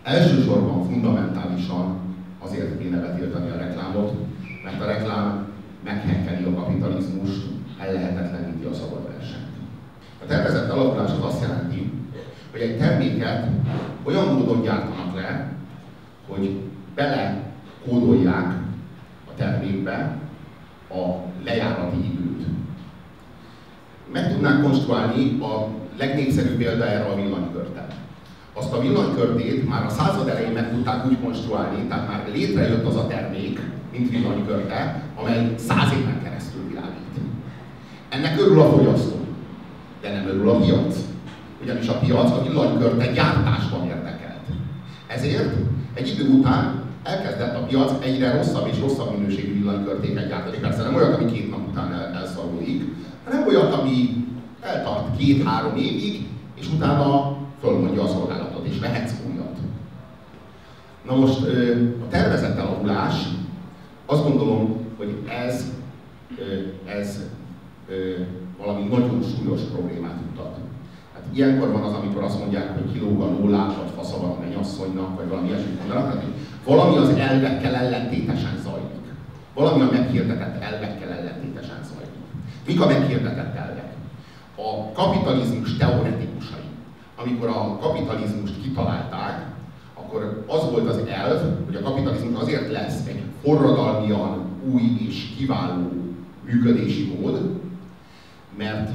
Elsősorban fundamentálisan azért kéne betiltani a reklámot, mert a reklám meghekkeli a kapitalizmust, ellehetetleníti a szabad versenyt. A tervezett alakulás az azt jelenti, hogy egy terméket olyan módon gyártanak le, hogy belekódolják a termékbe a lejárati időt. Meg tudnánk konstruálni a legnépszerűbb példa erre a villanykörtet. Azt a villanykörtét már a század elején meg tudták úgy konstruálni, tehát már létrejött az a termék, mint villanykörte, amely 100 éven keresztül világít. Ennek örül a fogyasztó, de nem örül a piac. Ugyanis a piac a villanykörte gyártásban érdekelt. Ezért egy idő után elkezdett a piac egyre rosszabb és rosszabb minőségű villanykörtéket gyártani. Persze nem olyat, ami 2 nap után elszarulik, hanem olyat, ami eltart 2-3 évig, és utána fölmondja a szolgálatot, és vehetsz újat. Na most a tervezett elavulás, azt gondolom, hogy ez valami nagyon súlyos problémát mutat. Hát ilyenkor van az, amikor azt mondják, hogy kilóg a lólát, vagy fasza van a mennyasszonynak, vagy valami ilyesmit mondanak, tehát valami az elvekkel ellentétesen zajlik. Valami a meghirdetett elvekkel ellentétesen zajlik. Mik a meghirdetett elvek? A kapitalizmus teoretikusai. Amikor a kapitalizmust kitalálták, akkor az volt az elv, hogy a kapitalizmus azért lesz egy forradalmian új és kiváló működési mód, mert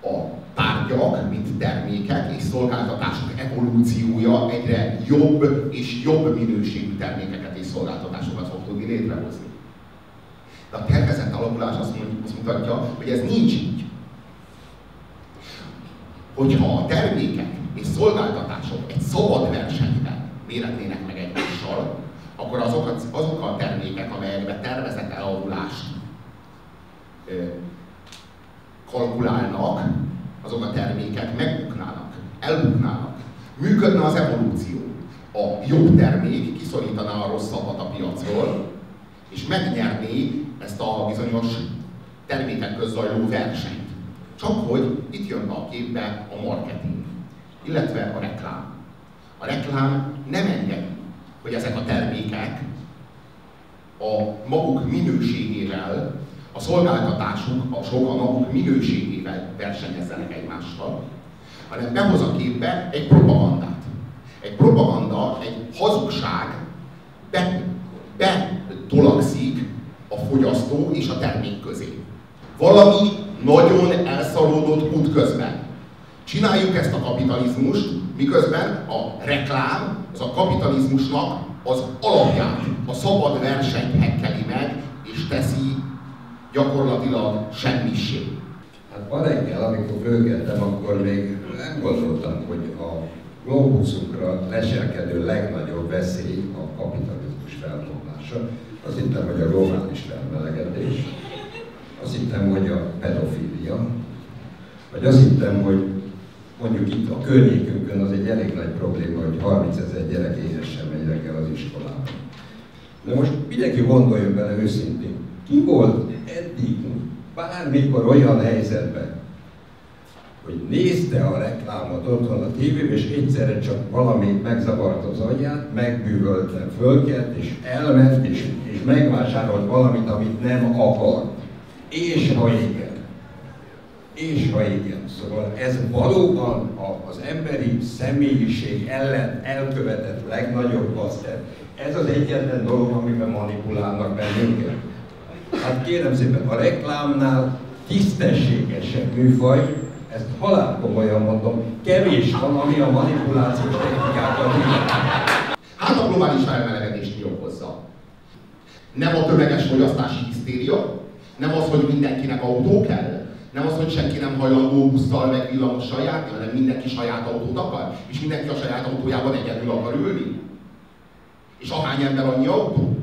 a tárgyak, mint termékek és szolgáltatások evolúciója egyre jobb és jobb minőségű termékeket és szolgáltatásokat fog tudni létrehozni. De a tervezett alakulás azt mutatja, hogy ez nincs így. Hogyha a termékek és szolgáltatások egy szabad versenyben méretnének meg egymással, akkor azok a termékek, amelyekben tervezett elavulást kalkulálnak, azok a termékek megbuknának, elbuknának. Működne az evolúció. A jobb termék kiszorítaná a rosszabbat a piacról, és megnyerné ezt a bizonyos termékek közt zajló versenyt. Csak hogy itt jön be a képbe a marketing, illetve a reklám. A reklám nem engedi, hogy ezek a termékek a maguk minőségével, a szolgáltatásuk, a maguk minőségével versenyezzenek egymással, hanem behoz a képbe egy propagandát. Egy propaganda, egy hazugság betolakszik a fogyasztó és a termék közé. Valami nagyon elszaródott útközben. Csináljuk ezt a kapitalizmust, miközben a reklám az a kapitalizmusnak az alapját, a szabad versenyt hekkeli meg, és teszi gyakorlatilag semmissé. Hát ma reggel, amikor fölkeltem, akkor még nem gondoltam, hogy a globuszunkra leselkedő legnagyobb veszély a kapitalizmus felbomlása. Azt hittem, hogy a globális felmelegedés, azt hittem, hogy a pedofília, vagy azt hittem, hogy mondjuk itt a környékünkön az egy elég nagy probléma, hogy 30 000 gyerek éhesen megy reggel az iskolába. De most mindenki gondoljon bele őszintén, ki volt eddig bármikor olyan helyzetben, hogy nézte a reklámot otthon a tévében, és egyszerre csak valamit megzavart az agyát, megbűvölte, fölkelt, és elment, és megvásárolt valamit, amit nem akart. És ha igen. És ha igen. Szóval ez valóban az emberi személyiség ellen elkövetett legnagyobb baszter. Ez az egyetlen dolog, amiben manipulálnak bennünket. Hát kérem szépen, a reklámnál tisztességesebb műfaj, ezt halálkomolyan mondom, kevés van, ami a manipulációs technikákat illeti. Hát a globális felmelegedést mi okozza? Nem a tömeges fogyasztási hisztéria, nem az, hogy mindenkinek autó kell, nem az, hogy senki nem hajlandó busszal meg villamossal járni, hanem mindenki saját autót akar, és mindenki a saját autójában egyedül akar ülni. És ahány ember annyi autó?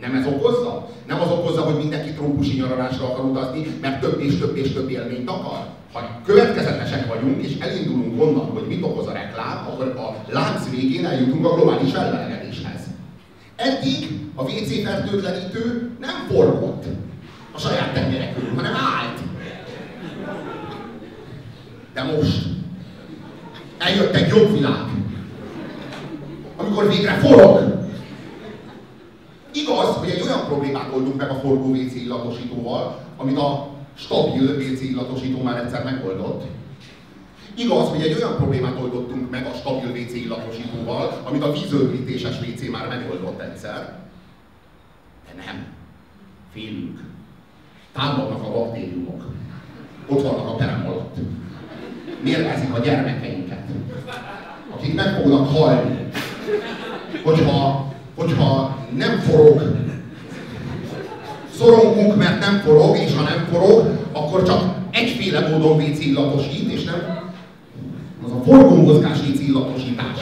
Nem ez okozza? Nem az okozza, hogy mindenki trópusi nyaralásra akar utazni, mert több és több és több élményt akar? Ha következetesek vagyunk, és elindulunk onnan, hogy mit okoz a reklám, akkor a lánc végén eljutunk a globális felmelegedéshez. Eddig a WC fertőtlenítő nem forgott a saját tengere körül, hanem állt. De most eljött egy jobb világ. amikor végre forog. Igaz, hogy egy olyan problémát oldunk meg a forgó WC illatosítóval, amit a stabil WC illatosító már egyszer megoldott. Igaz, hogy egy olyan problémát oldottunk meg a stabil WC illatosítóval, amit a vízöblítéses WC már megoldott egyszer. De nem. Félünk. Támadnak a baktériumok. Ott vannak a perem alatt. Mérgezik a gyermekeinket, akik meg fognak halni, hogyha nem forog. Szorongunk, mert nem forog, és ha nem forog, akkor csak egyféle módon WC illatosít, és nem az a forgómozgás WC illatosítás.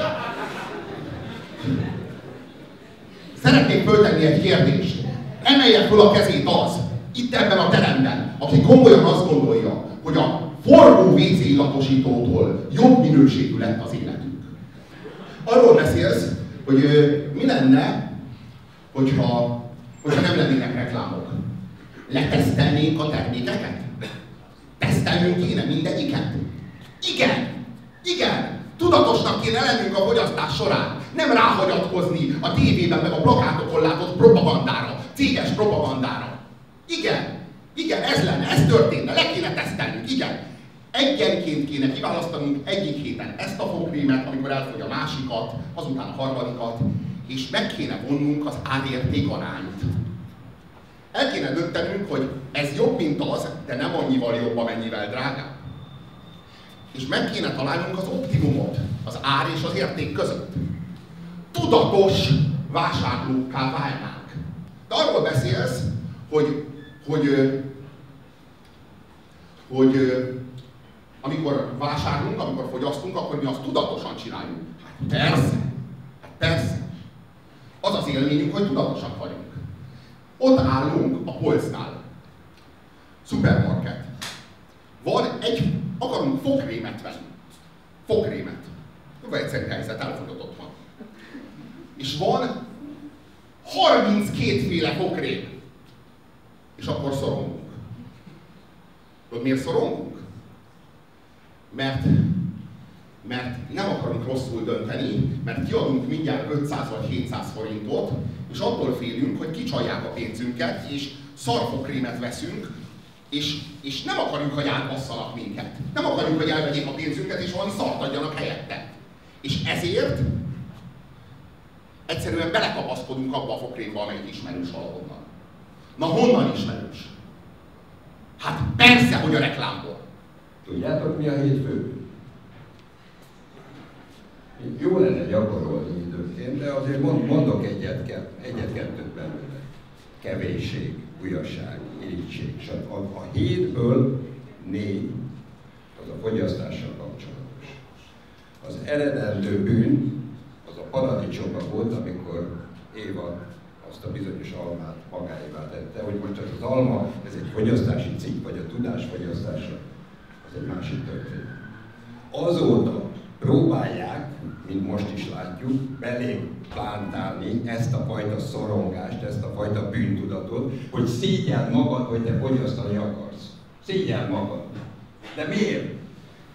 Szeretnék föltenni egy kérdést. Emelje föl a kezét az, itt ebben a teremben, aki komolyan azt gondolja, hogy a forgó WC illatosítótól jobb minőségű lett az életünk. Arról beszélsz, hogy mi lenne, hogyha nem lennének reklámok. Letesztelnénk a termékeket? Tesztelnünk kéne mindegyiket? Igen! Tudatosnak kéne lennünk a fogyasztás során. Nem ráhagyatkozni a tévében meg a plakátokon látott propagandára, céges propagandára. Igen, ez lenne, ez történne, le kéne tesztelnünk, igen. Egyenként kéne kiválasztanunk egyik héten ezt a fogkrémet, amikor elfogy a másikat, azután a harmadikat, és meg kéne vonnunk az árérték arányt. El kéne döntenünk, hogy ez jobb, mint az, de nem annyival jobb, amennyivel drágább. És meg kéne találnunk az optimumot az ár és az érték között. Tudatos vásárlókká válnánk. De arról beszélsz, hogy amikor vásárlunk, amikor fogyasztunk, akkor mi azt tudatosan csináljuk. Hát persze. Az az élményünk, hogy tudatosak vagyunk. Ott állunk a polcnál. Szupermarket. Akarunk fogkrémet venni. Fogkrémet. Vagy egyszerű helyzet, elfogyott otthon. És van 32 féle fogkrém. És akkor szorongunk. Tudod, miért szorongunk? Mert nem akarunk rosszul dönteni, mert kiadunk mindjárt 500 vagy 700 forintot, és attól félünk, hogy kicsalják a pénzünket, és szarfogkrémet veszünk, és nem akarjuk, hogy átbasszanak minket. Nem akarjuk, hogy elvegyék a pénzünket, és valami szart adjanak helyette. És ezért egyszerűen belekapaszkodunk abba a fogkrémbe, amelyik ismerős valahonnan. Na honnan ismerős? Hát persze, hogy a reklámból. Tudjátok, mi a hétfő? Jó lenne gyakorolni időnként, de azért mondok egyet-kettőt belőle. Kevésség, ujjasság, irigység. A 7-ből 4 az a fogyasztással kapcsolatos. Az eredendő bűn az a paradicsomba volt, amikor Éva azt a bizonyos almát magáévá tette, hogy most az alma, ez egy fogyasztási cikk, vagy a tudás fogyasztása, az egy másik történet. Azóta próbálják, mint most is látjuk, belém plántálni ezt a fajta szorongást, ezt a fajta bűntudatot, hogy szégyeld magad, hogy te fogyasztani akarsz. Szégyeld magad. De miért?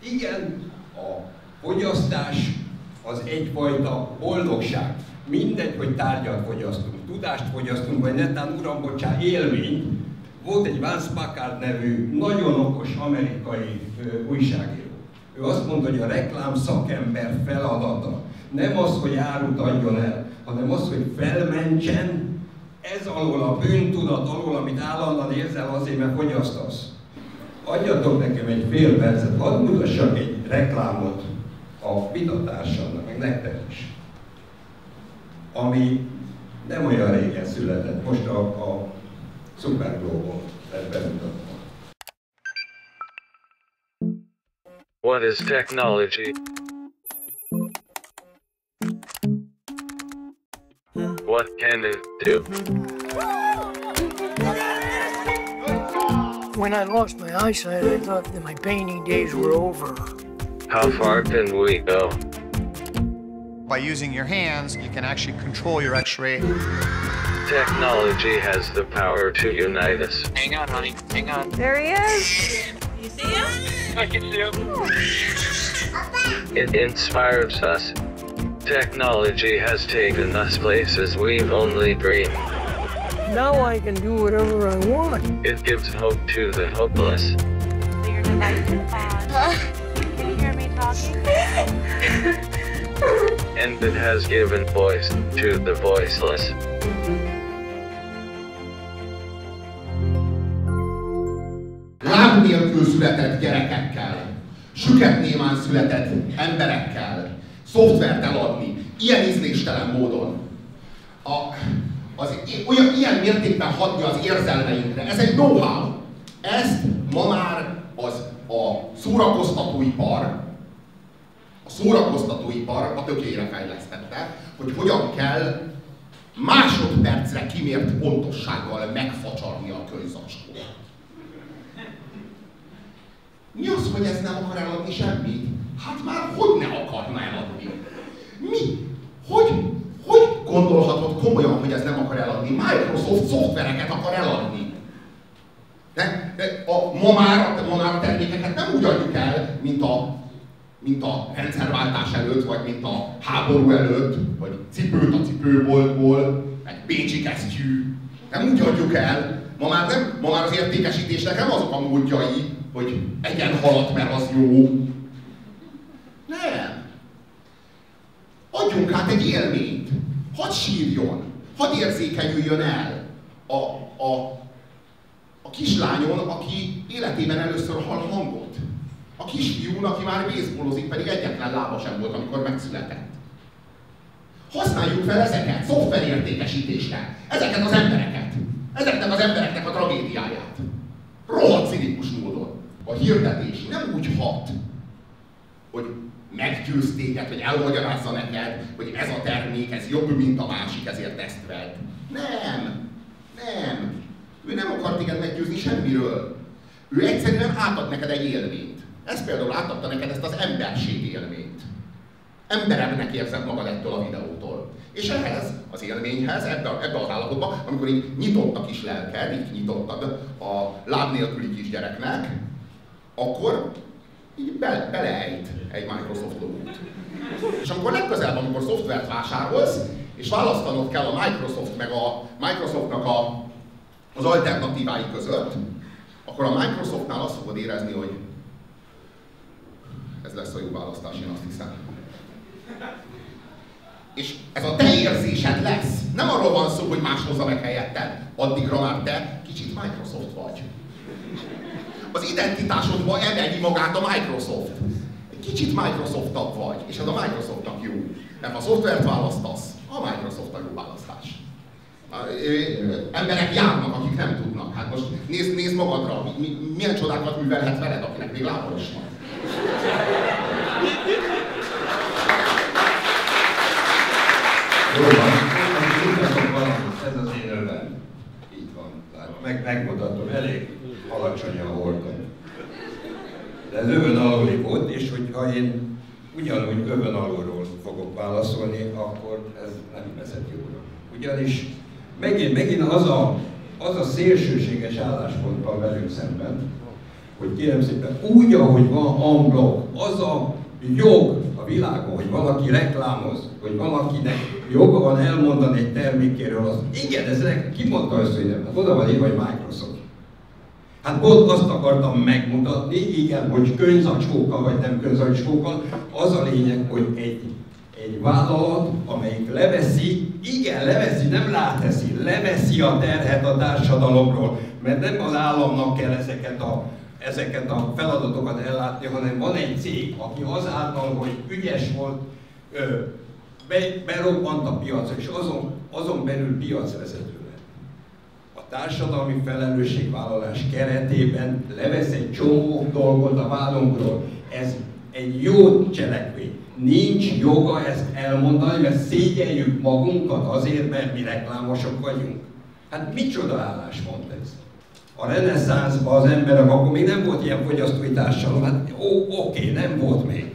Igen, a fogyasztás az egyfajta boldogság. Mindegy, hogy tárgyat fogyasztunk, tudást fogyasztunk, vagy netán, uram, bocsá, élményt. Volt egy Vance Packard nevű, nagyon okos amerikai újságíró. Ő azt mondta, hogy a reklám szakember feladata nem az, hogy árut adjon el, hanem az, hogy felmentsen ez alól a bűntudat alól, amit állandóan érzel azért, mert fogyasztasz. Adjatok nekem egy fél percet, hadd mutassak egy reklámot a vitatársamnak, meg nektek is, ami nem olyan régen született, most a Super Globo-on lett bemutatva. What is technology? What can it do? When I lost my eyesight, I thought that my painting days were over. How far can we go? By using your hands, you can actually control your X-ray. Technology has the power to unite us. Hang on, honey. Hang on. There he is. You see him? I can see him. It inspires us. Technology has taken us places we've only dreamed. Now I can do whatever I want. It gives hope to the hopeless. So your device is on. Can you hear me talking? And it has given voice to the voiceless. Láb nélkül született gyerekekkel, süket némán született emberekkel, szoftvert eladni, ilyen ízléstelen módon. Ilyen mértékben hatni az érzelmeinkre. Ez egy know-how. Ezt ma már a szórakoztatóipar a tökére fejlesztette, hogy hogyan kell másodpercre kimért pontossággal megfacsarni a könyvzacskót. Mi az, hogy ez nem akar eladni semmit? Hát már hogy ne akarna eladni? Mi? Hogy gondolhatod komolyan, hogy ez nem akar eladni? Microsoft szoftvereket akar eladni. De ma már a termékeket nem úgy adjuk el, mint a rendszerváltás előtt, vagy mint a háború előtt, vagy cipőt a cipőboltból, meg bécsi kesztyű. Nem úgy adjuk el. Ma már az értékesítésnek nem azok a módjai, hogy egyen halat, mert az jó. Nem. Adjunk át egy élményt. Hadd sírjon. Hadd érzékenyüljön el a kislányon, aki életében először hall hangot. A kisfiún, aki már baseballozik, pedig egyetlen lába sem volt, amikor megszületett. Használjuk fel ezeket szoftverértékesítésre. Ezeket az embereket. Ezeknek az embereknek a tragédiáját. Rohadt cinikus módon. A hirdetés nem úgy hat, hogy meggyőz téged, hogy elmagyarázza neked, hogy ez a termék, ez jobb, mint a másik, ezért ezt vedd. Nem. Ő nem akar téged meggyőzni semmiről. Ő egyszerűen átad neked egy élményt. Ez például átadta neked ezt az emberség élményt. Emberemnek érzed magad ettől a videótól. És ehhez az élményhez, ebbe az állapotban, amikor így nyitott a kis lelked, így nyitottad a láb nélküli kisgyereknek, akkor így beleejt egy Microsoft logót. És amikor legközelebb, amikor szoftvert vásárolsz, és választanod kell a Microsoft meg a Microsoftnak az alternatívái között, akkor a Microsoftnál azt fogod érezni, hogy ez lesz a jó választás, én azt hiszem. És ez a te érzésed lesz. Nem arról van szó, hogy más hozza meg helyetted. Addigra már te kicsit Microsoft vagy. Az identitásodba emeli magát a Microsoft. Egy kicsit Microsoftabb vagy, és ez a Microsoftnak jó. Mert ha szoftvert választasz, a Microsoft a jó választás. Emberek járnak, akik nem tudnak. Hát most nézd magadra, milyen csodákat művelhet veled, akinek még lába is van. Jó van, mutatok valamit, ez az én övem. Így van, megmutatom, elég alacsony a hordom. De ez övön aluli volt, és hogyha én ugyanúgy övön alulról fogok válaszolni, akkor ez nem vezet jóra. Ugyanis megint az a szélsőséges álláspont van velünk szemben, hogy kérem szépen, úgy, ahogy van en bloc, az a jog a világon, hogy valaki reklámoz, hogy valakinek joga van elmondani egy termékéről, az igen, ez kimondta ezt, hogy nem. Hát oda van írva, hogy Microsoft. Hát pont azt akartam megmutatni, igen, hogy könyvzacskókkal vagy nem könyvzacskókkal, az a lényeg, hogy egy vállalat, amelyik leveszi, nem ráteszi, leveszi a terhet a társadalomról, mert nem az államnak kell ezeket a feladatokat ellátni, hanem van egy cég, aki azáltal, hogy ügyes volt, berobbant a piacra, és azon belül piacvezető lett. A társadalmi felelősségvállalás keretében levesz egy csomó dolgot a vállunkról. Ez egy jó cselekvény. Nincs joga ezt elmondani, mert szégyeljük magunkat azért, mert mi reklámosok vagyunk. Hát micsoda álláspont ez? A reneszánszban az emberek, akkor még nem volt ilyen fogyasztói társadalom, hát oké, nem volt még.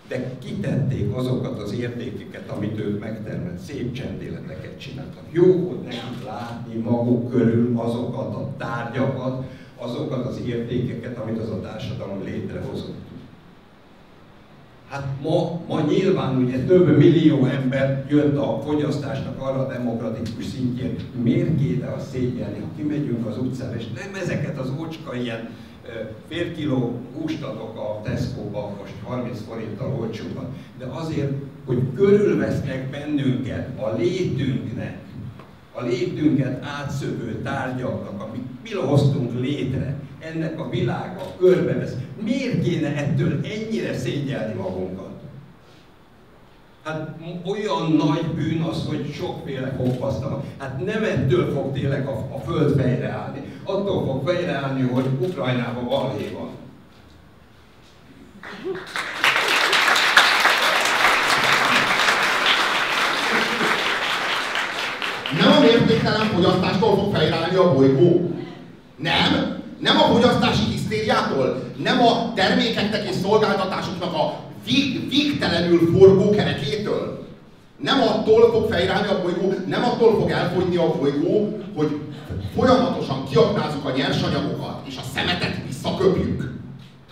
De kitették azokat az értékeket, amit ők megtermelt, szép csendéleteket csináltak. Jó volt nekik látni maguk körül azokat a tárgyakat, azokat az értékeket, amit az a társadalom létrehozott. Hát ma nyilván ugye több millió ember jött a fogyasztásnak arra a demokratikus szintjén. Miért kéne azt szégyelni, ha kimegyünk az utcára, és nem ezeket az ócska ilyen fél kiló húst adok a Tesco-ba most 30 forinttal olcsóban, de azért, hogy körülvesznek bennünket a létünknek, a létünket átszövő tárgyaknak, amit mi hoztunk létre, ennek a világa körbevesz. Miért kéne ettől ennyire szégyelni magunkat? Hát olyan nagy bűn az, hogy sokféle hoppasztam. Hát nem ettől fog tényleg a föld fejreállni. Attól fog fejreállni, hogy Ukrajnában balhé van. Nem a mértéktelen fogyasztástól fog fejreállni a bolygó. Nem a fogyasztási hisztériától, nem a termékeknek és szolgáltatásoknak a végtelenül forgó kerekétől. Nem attól fog fejreállni a bolygó, nem attól fog elfogyni a bolygó, hogy folyamatosan kiaknázzuk a nyersanyagokat, és a szemetet visszaköpjük.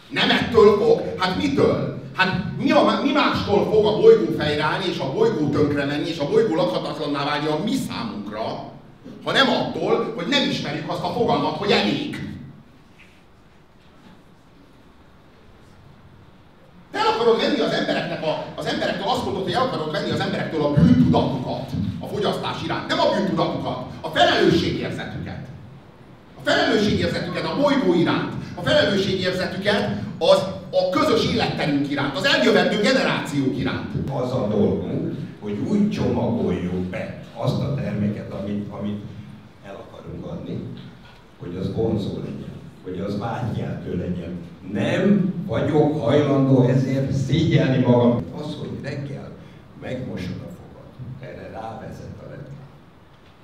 Nem ettől fog, hát mitől? Hát mi mástól fog a bolygó fejreállni, és a bolygó tönkre menni, és a bolygó lakhatatlanná válni a mi számunkra, ha nem attól, hogy nem ismerjük azt a fogalmat, hogy elég. Te el akarod venni az emberektől azt mondod, hogy el akarod venni az emberektől a bűntudatukat a fogyasztás iránt. Nem a bűntudatukat, a felelősségérzetüket. A felelősségérzetüket a bolygó iránt. A felelősségérzetüket a közös életterünk iránt, az eljövendő generációk iránt. Az a dolgunk, hogy úgy csomagoljuk be azt a terméket, amit el akarunk adni, hogy az vonzó legyen, hogy az vágykeltő legyen. Nem vagyok hajlandó ezért szégyelni magam. Az, hogy reggel megmosod a fogad, erre rávezet a reggel.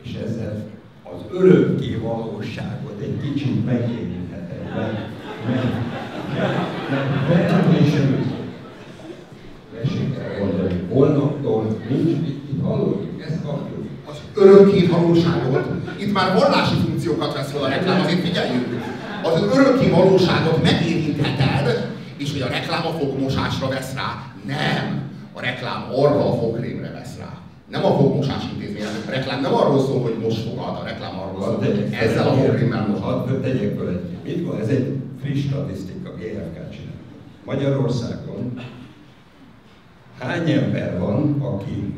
És ezzel az örökké valóságot egy kicsit megérinthetem, mert mesét kell mondani, holnaptól nincs itt hallottuk, ezt kapjuk. Az örökké valóságot, itt már vallási funkciókat vesz fel a reklám, azért figyeljünk. Az örökké valóságot megérintheted, és hogy a reklám a fogmosásra vesz rá. Nem! A reklám arra a fogkrémre vesz rá. Nem a fogmosás intézményre. A reklám nem arról szól, hogy most fogad, a reklám arról szól, hogy ezzel a fogkrémmel most. Hadd tegyek fel egy. Mit van? Ez egy friss statisztika, GFK csinál. Magyarországon hány ember van, aki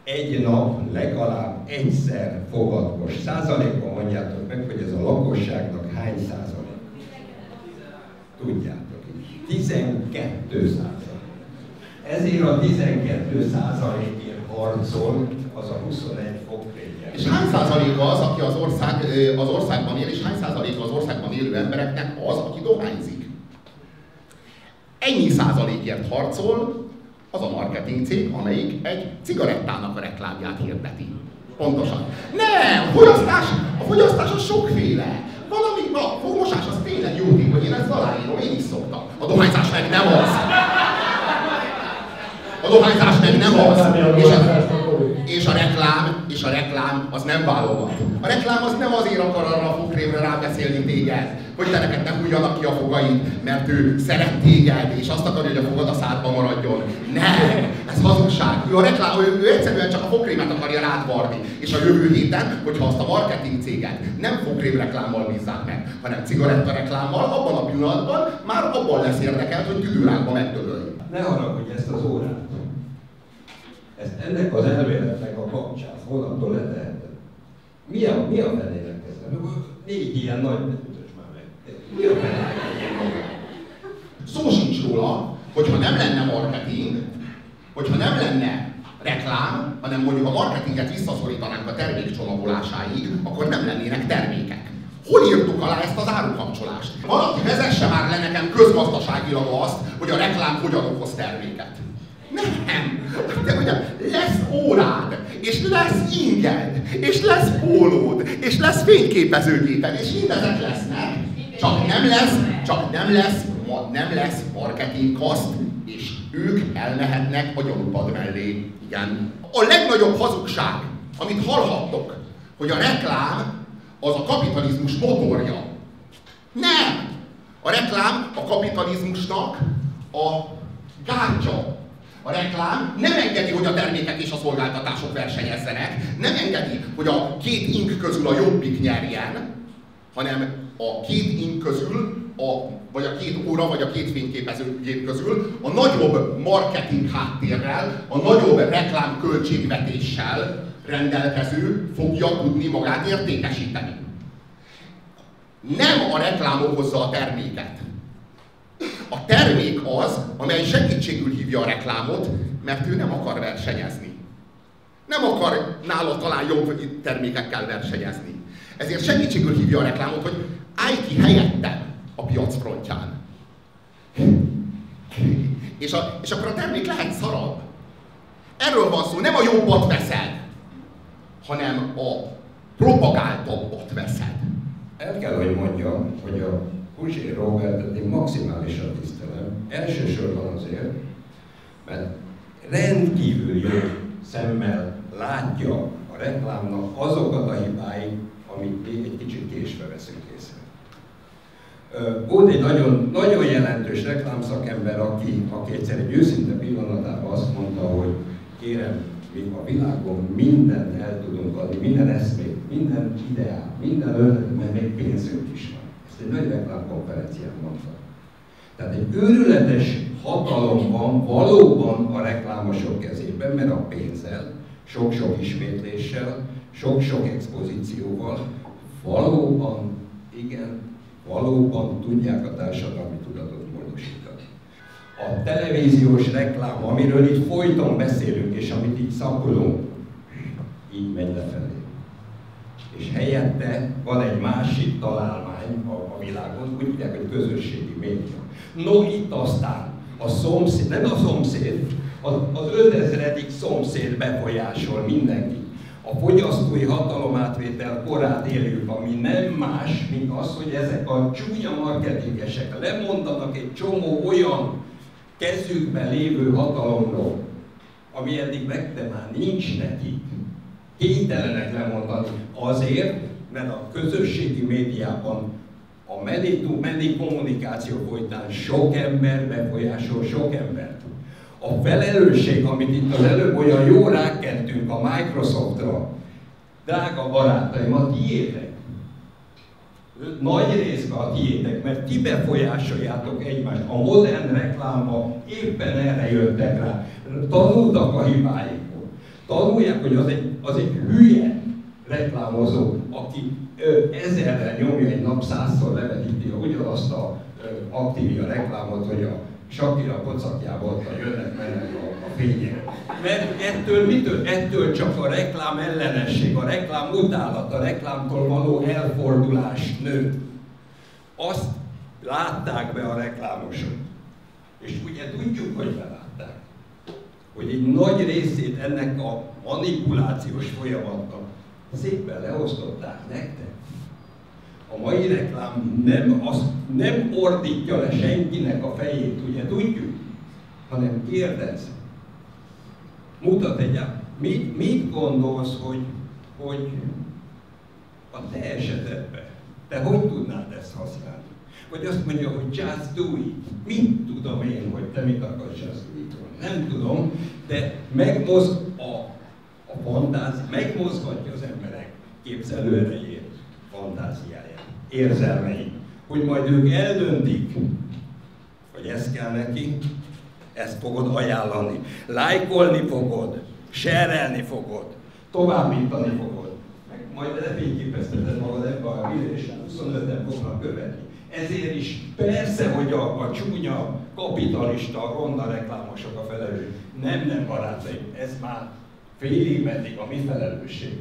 egy nap legalább egyszer fogadmos? Százalékban mondjátok meg, hogy ez a lakosságnak hány százalék? Tudjátok. 12%. Ezért a 12%-ért harcol az a 21 fogkrémje. És hány százaléka az, aki az országban él, és hány százaléka az országban élő embereknek az, aki dohányzik? Ennyi százalékért harcol az a marketing cég, amelyik egy cigarettának a reklámját hirdeti. Pontosan. Nem! A fogyasztás az sokféle. Valami, a fogmosás az tényleg jótékony, én ezt aláírom, én is szoktam. A dohányzás meg nem az. A dohányzás meg nem az. És a reklám az nem válogat. A reklám az nem azért akar arra a fogkrémre rábeszélni téged, hogy te neked ne hújjanak ki a fogaid, mert ő szeret téged, és azt akarja, hogy a fogad a szádba maradjon. Nem! Ez hazugság. Ő egyszerűen csak a fogkrémet akarja rád varni. És a jövő héten, hogyha azt a marketing céget nem fogkrém reklámmal bízzák meg, hanem cigaretta reklámmal, abban a pillanatban már abban lesz érdekelt, hogy tüdőrákba megdögölj. Ne haragudj ezt az órát. Ennek az elméletnek a kapcsán holnaptól leteheted. Mi a felének ez? 4 ilyen nagy betűtös már meg. Mi a felének? Szó sincs róla, hogyha nem lenne marketing, hogyha nem lenne reklám, hanem mondjuk a marketinget visszaszorítanánk a termék csomagolásáig, akkor nem lennének termékek. Hol írtuk alá ezt az árukapcsolást? Valaki vezesse már le nekem közgazdaságilag azt, hogy a reklám hogyan okoz terméket. Nem! De ugye lesz órád, és lesz inged, és lesz pólód, és lesz fényképezőgéped, és mindezek lesznek. Csak nem lesz marketing kaszt, és ők elmehetnek a gyanúpad mellé. Igen. A legnagyobb hazugság, amit hallhattok, hogy a reklám az a kapitalizmus motorja. Nem! A reklám a kapitalizmusnak a gátja. A reklám nem engedi, hogy a termékek és a szolgáltatások versenyezzenek, nem engedi, hogy a két ink közül a jobbik nyerjen, hanem a két ink közül, vagy a két óra, vagy a két fényképezőgép közül a nagyobb marketing háttérrel, a nagyobb reklám költségvetéssel rendelkező fogja tudni magát értékesíteni. Nem a reklám okozza a terméket. A termék az, amely segítségül hívja a reklámot, mert ő nem akar versenyezni. Nem akar nála talán jobb termékekkel versenyezni. Ezért segítségül hívja a reklámot, hogy állj ki helyettem a piac frontján. És akkor a termék lehet szarabb. Erről van szó, nem a jobbat veszed, hanem a propagáltabbat veszed. El kell, hogy mondjam, hogy a Puzsér Robertet én maximálisan tisztelem. Elsősorban azért, mert rendkívül jó szemmel látja a reklámnak azokat a hibáit, amit még egy kicsit késve veszünk észre. Volt egy nagyon jelentős reklámszakember, aki egyszer egy őszinte pillanatában azt mondta, hogy kérem, mi a világon mindent el tudunk adni, minden eszmét, minden ideát, minden ötletet, mert még pénzünk is van. Ezt egy nagy reklámkonferencián mondta. Tehát egy őrületes hatalom van valóban a reklámosok kezében, mert a pénzzel, sok-sok ismétléssel, sok-sok expozícióval valóban, igen, valóban tudják a társadalmi tudatot módosítani. A televíziós reklám, amiről itt folyton beszélünk, és amit így szapulunk, így megy lefelé. És helyette van egy másik találmány a világon, úgy hívják, hogy közösségi média. No, itt aztán a szomszéd, nem a szomszéd, az 5000. szomszéd befolyásol mindenki. A fogyasztói hatalomátvétel korát éljük, ami nem más, mint az, hogy ezek a csúnya marketingesek lemondanak egy csomó olyan kezükben lévő hatalomról, ami eddig de már nincs nekik. Kénytelenek lemondani azért, mert a közösségi médiában a medi kommunikáció folytán sok ember befolyásol sok embert. A felelősség, amit itt az előbb olyan jó rákentünk a Microsoftra, drága barátaim, a tiétek. Nagy részben a tiétek, mert ti befolyásoljátok egymást. A modern reklámban éppen erre jöttek rá. Tanultak a hibáikból. Tanulják, hogy az egy hülye reklámozó, aki 1000-rel nyomja egy nap, 100-szor levetíti ugyanazt a Activia reklámot, hogy a Shakira pocakjából jönnek-mennek a fények. Mert ettől csak a reklám ellenesség, a reklám utálat, a reklámtól való elfordulás nő. Azt látták be a reklámosok. És ugye tudjuk, hogy belátták, hogy egy nagy részét ennek a manipulációs folyamatnak szépen leosztották nektek. A mai reklám nem ordítja le senkinek a fejét, ugye tudjuk, hanem kérdez. Mutat mit gondolsz, hogy a te esetedben, te hogy tudnád ezt használni? Vagy azt mondja, hogy just do it. Mit tudom én, hogy te mit akarsz just do it? Nem tudom, de megmozgatja az emberek képzelőerejét, fantáziáját, érzelmeit, hogy majd ők eldöntik, hogy ez kell neki, ezt fogod ajánlani, lájkolni fogod, share-elni fogod, továbbítani fogod, meg majd lefényképezteted magad ebbe a videósán, 25-en fognak követni. Ezért is persze, hogy a csúnya kapitalista, ronda reklámosok a felelős. Nem barátaim, ez már félig meddig a mi felelősség.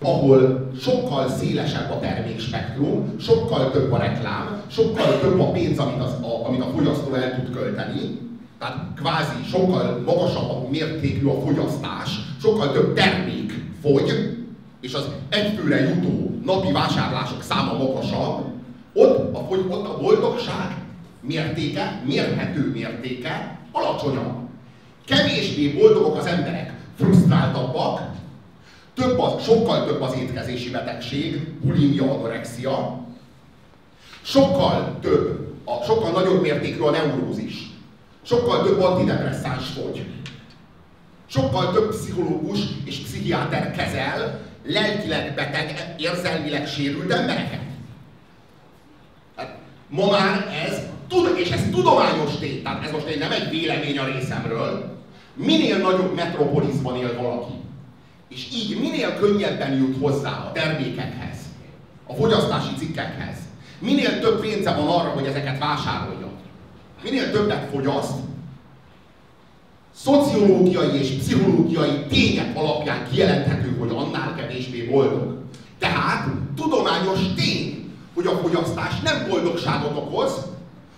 Ahol sokkal szélesebb a termékspektrum, sokkal több a reklám, sokkal több a pénz, amit a fogyasztó el tud költeni, tehát kvázi sokkal magasabb a mértékű a fogyasztás, sokkal több termék fogy, és az egyfőre jutó napi vásárlások száma magasabb, ott a boldogság mértéke, mérhető mértéke alacsonyabb. Kevésbé boldogok az emberek, frusztráltabbak, sokkal több az étkezési betegség, bulimia, anorexia, sokkal nagyobb mértékű a neurózis. Sokkal több antidepresszáns fogy. Sokkal több pszichológus és pszichiáter kezel lelkileg beteg, érzelmileg sérült embereket. Hát, ma már és ez tudományos tény, tehát ez most nem egy vélemény a részemről, minél nagyobb metropoliszban él valaki, és így minél könnyebben jut hozzá a termékekhez, a fogyasztási cikkekhez, minél több pénze van arra, hogy ezeket vásárolja, minél többet fogyaszt, szociológiai és pszichológiai tények alapján kijelenthető, hogy annál kevésbé boldog. Tehát tudományos tény, hogy a fogyasztás nem boldogságot okoz,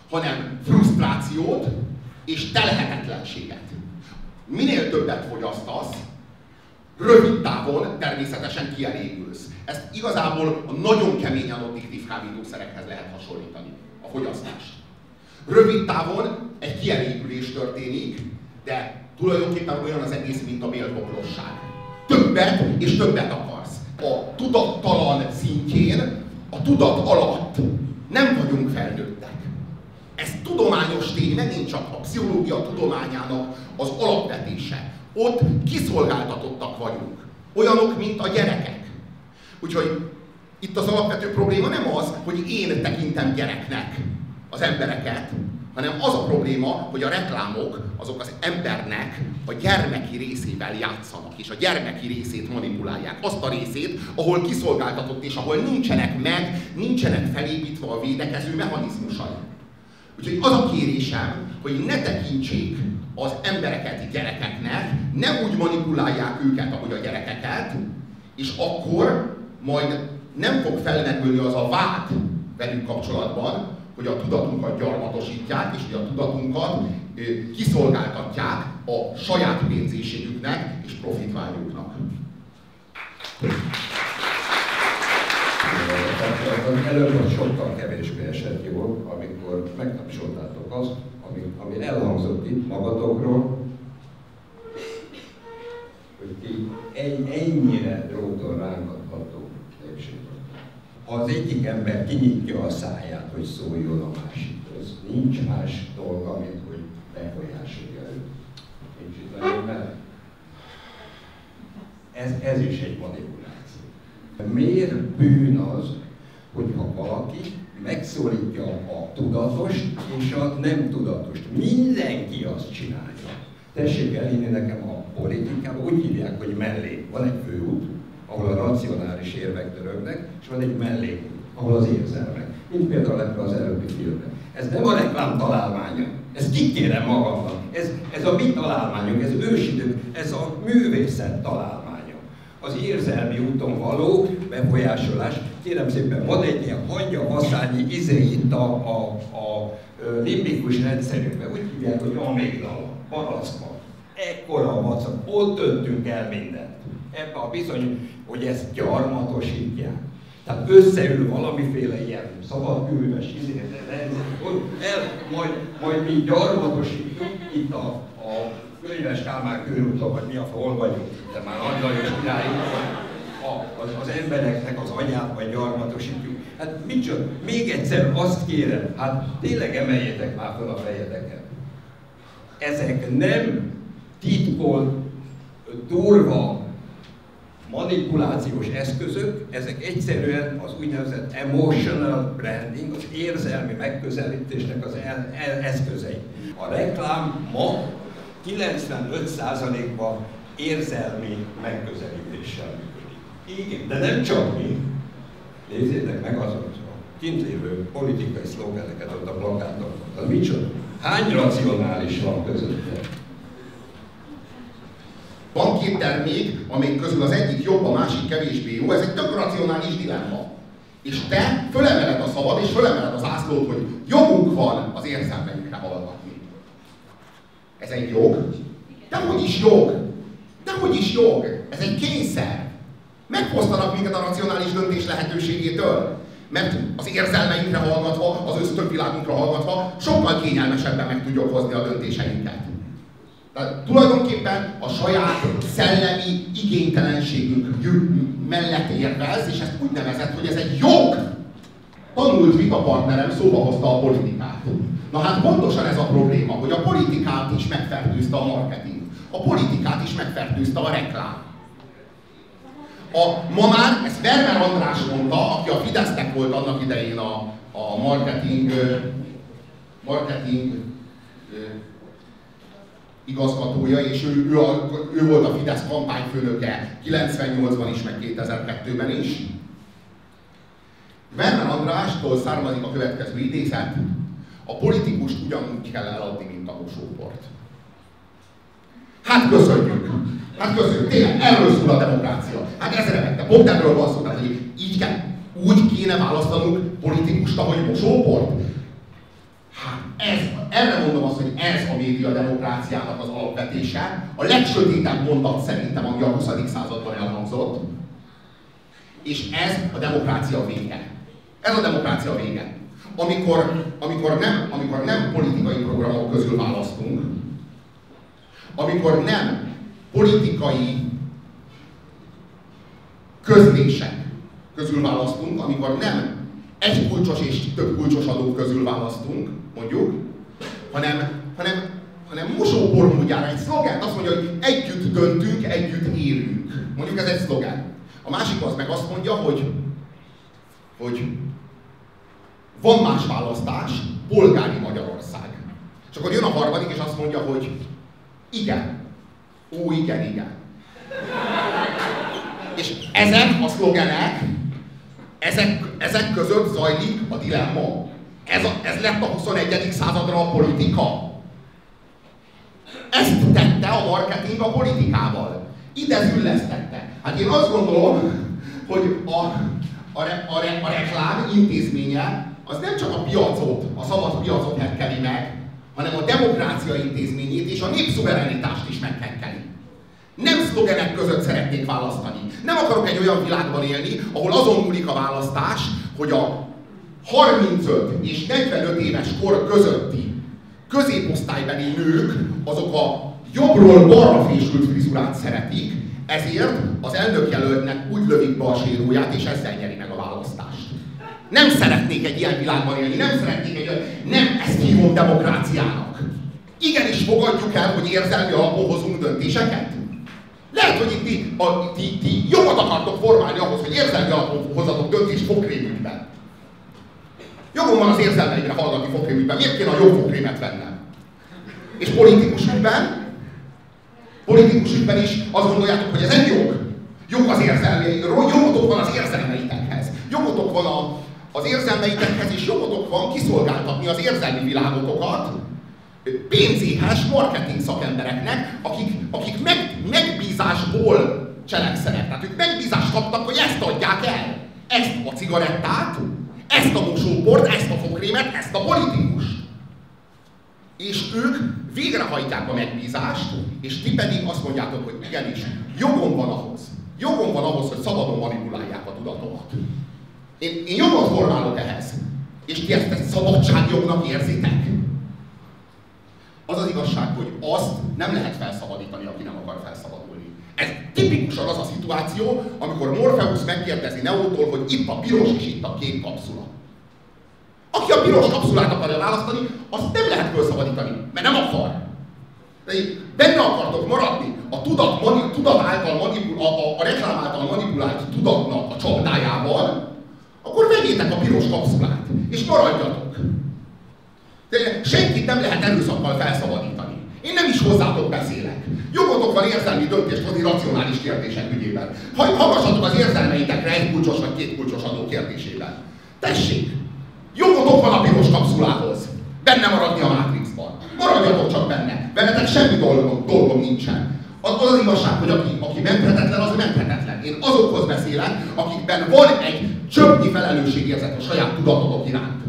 hanem frusztrációt és telhetetlenséget. Minél többet fogyasztasz, rövid távon természetesen kielégülsz. Ezt igazából a nagyon keményen addiktív kábítószerekhez lehet hasonlítani, a fogyasztást. Rövid távon egy kielégülés történik, de tulajdonképpen olyan az egész, mint a mélpoklosság. Többet és többet akarsz. A tudattalan szintjén, a tudat alatt nem vagyunk felnőttek. Ez tudományos tény, megint csak a pszichológia tudományának az alapvetése. Ott kiszolgáltatottak vagyunk. Olyanok, mint a gyerekek. Úgyhogy itt az alapvető probléma nem az, hogy én tekintem gyereknek az embereket, hanem az a probléma, hogy a reklámok azok az embernek a gyermeki részével játszanak, és a gyermeki részét manipulálják. Azt a részét, ahol kiszolgáltatott, és ahol nincsenek felépítve a védekező mechanizmusai. Úgyhogy az a kérésem, hogy ne tekintsék az embereket gyerekeknek, ne úgy manipulálják őket, ahogy a gyerekeket, és akkor majd nem fog felmerülni az a vád velük kapcsolatban, hogy a tudatunkat gyarmatosítják, és hogy a tudatunkat kiszolgáltatják a saját pénzéségüknek és profitvágyuknak. Előbb az sokkal kevésbé esett jól, amikor megtapsoltátok azt, ami elhangzott itt magatokról, hogy ti ennyire dróton rángatható népséget. Ha az egyik ember kinyitja a száját, hogy szóljon a másikhoz, nincs más dolga, mint hogy befolyásolja őt. Nincs itt nagyon mellett. Ez is egy manipuláció. Miért bűn az, hogyha valaki megszólítja a tudatost és a nem tudatost? Mindenki azt csinálja. Tessék elhinni nekem, a politikában úgy hívják, hogy mellék. Van egy főút, ahol a racionális érvek törögnek, és van egy mellékút, ahol az érzelmek. Mint például ebben az előbbi filmben. Ez nem a reklám találmánya. Ezt kikérem magamnak. Ez a mi találmányunk, ez ősidő, ez a művészet találmánya. Az érzelmi úton való befolyásolás. Kérem szépen, van egy ilyen hangya-vaszányi itt a limbikus rendszerünkben. Úgy hívják, hogy amigdala, parasztban. Ekkora a vacak, ott döntünk el mindent. Ebben a bizony, hogy ezt gyarmatosítják. Tehát összeül valamiféle ilyen szabadkőműves majd mi gyarmatosítjuk itt a Könyves Kálmán körúton, vagy mi a hol vagyunk, de már Nagy Lajos királyunk, az embereknek az agyát majd gyarmatosítjuk. Hát micsoda, még egyszer azt kérem, hát tényleg emeljétek már fel a fejeteket. Ezek nem titkolt, durva manipulációs eszközök, ezek egyszerűen az úgynevezett emotional branding, az érzelmi megközelítésnek az eszközei. A reklám ma 95%-ban érzelmi megközelítéssel működik. Igen, de nem csak mi. Nézzétek meg azon a kint lévő politikai szlogeneket ott a plakátokon. Az micsoda? Hány racionális van közötte? Van két termék, amelyik közül az egyik jobb, a másik kevésbé jó, ez egy tök racionális dilemma. És te fölemeled a szavad, és fölemeled az ászlót, hogy jogunk van az érzelmeinkre hallgatni. Ez egy jog? Dehogy is jog! Dehogy is jog! Ez egy kényszer! Megfosztanak minket a racionális döntés lehetőségétől. Mert az érzelmeinkre hallgatva, az ösztönvilágunkra hallgatva sokkal kényelmesebben meg tudjuk hozni a döntéseinket. Tehát tulajdonképpen a saját szellemi igénytelenségünk mellett érvelsz, és ezt úgy nevezed, hogy ez egy jog. tanult vitapartnerem szóba hozta a politikát. Na hát pontosan ez a probléma, hogy a politikát is megfertőzte a marketing. A politikát is megfertőzte a reklám. Ma már, ezt Vermer András mondta, aki a Fidesznek volt annak idején a marketing igazgatója, és ő volt a Fidesz kampányfőnöke 98-ban is, meg 2002-ben is. Vermer Andrástól származik a következő idézet: a politikust ugyanúgy kell eladni, mint a mosóport. Hát köszönjük! Hát köszönjük! Tényleg, erről szól a demokrácia. Hát ez remekte. Pont erről van szó, tehát, hogy így kell, úgy kéne választanunk politikust, ahogy mosóport. Hát erre mondom azt, hogy ez a média demokráciának az alapvetése. A legsötétebb mondat szerintem, ami a 20. században elhangzott. És ez a demokrácia vége. Ez a demokrácia vége. Amikor nem politikai programok közül választunk, amikor nem politikai közlések közül választunk, amikor nem egy kulcsos és több kulcsos adók közül választunk, mondjuk, hanem mosópor módjára egy szlogent, azt mondja, hogy együtt döntünk, együtt élünk. Mondjuk ez egy szlogen. A másik az meg azt mondja, hogy van más választás, polgári Magyarország. És akkor jön a harmadik, és azt mondja, hogy igen. Ó, igen, igen. És ezek a szlogenek, ezek között zajlik a dilemma. Ez lett a 21. századra a politika. Ezt tette a marketing a politikával. Ide züllesztette. Hát én azt gondolom, hogy a reklám intézménye az nem csak a piacot, a szabad piacot hekkeli meg, hanem a demokrácia intézményét és a népszuverenitást is meghekkeli. Nem szlogenek között szeretnék választani. Nem akarok egy olyan világban élni, ahol azon múlik a választás, hogy a 35 és 45 éves kor közötti középosztálybeli nők azok a jobbról balra fésült frizurát szeretik, ezért az elnökjelöltnek úgy lövik be a séróját, és ezzel nyeri meg a választást. Nem szeretnék egy ilyen világban élni, nem ezt hívom demokráciának. Igenis fogadjuk el, hogy érzelmi alapon hozunk döntéseket. Lehet, hogy itt ti jogot akartok formálni ahhoz, hogy érzelmi alapon hozzatok döntést fogkrémügyben. Jogom van az érzelmeimre hallgatni fogkrémügyben. Miért kéne a jobb fogkrémet vennem? És politikus ügyben is azt gondoljátok, hogy ez egy jog. Jogotok van az érzelmeitekhez. Jogotok van az érzelmeitekhez, és jogotok van kiszolgáltatni az érzelmi világotokat pénzéhes marketing szakembereknek, akik megbízásból cselekszenek. Tehát ők megbízást kaptak, hogy ezt adják el. Ezt a cigarettát, ezt a mosóport, ezt a fogkrémet, ezt a politikust. És ők végrehajtják a megbízást, és ti pedig azt mondjátok, hogy igenis, jogom van ahhoz, hogy szabadon manipulálják a tudatomat. Én jogot formálok ehhez. És ti ezt egy szabadságjognak érzitek? Az az igazság, hogy azt nem lehet felszabadítani, aki nem akar felszabadulni. Ez tipikusan az a szituáció, amikor Morpheus megkérdezi Neótól, hogy itt a piros és itt a kék kapszula. Aki a piros kapszulát akarja választani, azt nem lehet felszabadítani, mert nem akar. De benne akartok maradni a tudat által a reklám által manipulált tudatnak a csapdájával, akkor vegyétek a piros kapszulát, és maradjatok. De senkit nem lehet erőszakkal felszabadítani. Én nem is hozzátok beszélek. Jogotok van érzelmi döntést hozni racionális kérdések ügyében. Hallgassatok az érzelmeitekre egy kulcsos vagy két kulcsos adó kérdésében. Tessék! Jogotok van a piros kapszulához. Benne maradni a Matrixban. Maradjatok csak benne. Bennetek semmi dolgom nincsen. Az igazság, hogy aki menthetetlen, az menthetetlen. Én azokhoz beszélek, akikben van egy csöpnyi felelősségérzet a saját tudatotok iránt.